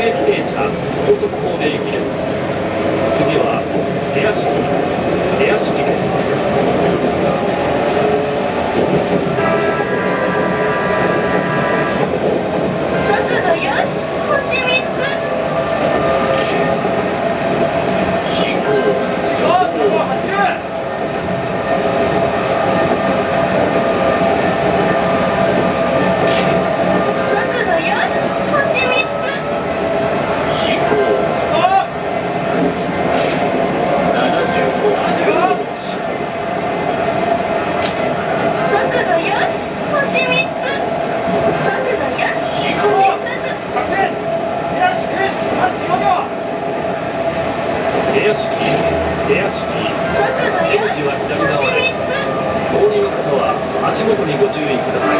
駅停車高速高田行きです。次は出屋敷です。速度よし、星3つ。進行走る。速度よし、星3つ。進行75速度よし、星3つ。速度よし、星2つ。出屋敷速度よし、出口は左側星3です。つ。お降りの方は足元にご注意ください。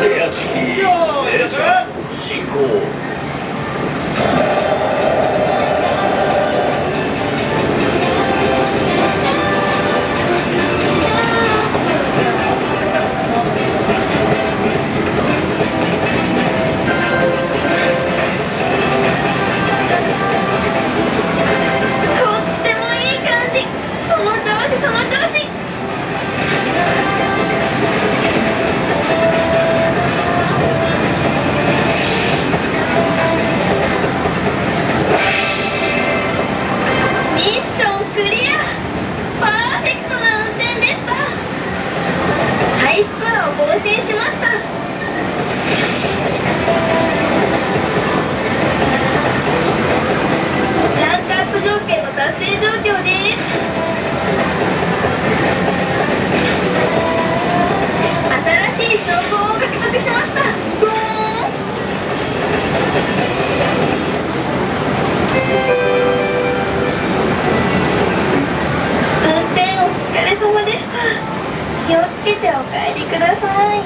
出屋敷停車進行。とってもいい感じ。その調子その調子。ミッションクリア。パーフェクトな運転でした。ハイスコアを更新しました。ランクアップ条件の達成状況です。新しい称号を獲得しました。ゴーン。運転お疲れ様でした。気をつけてお帰りください。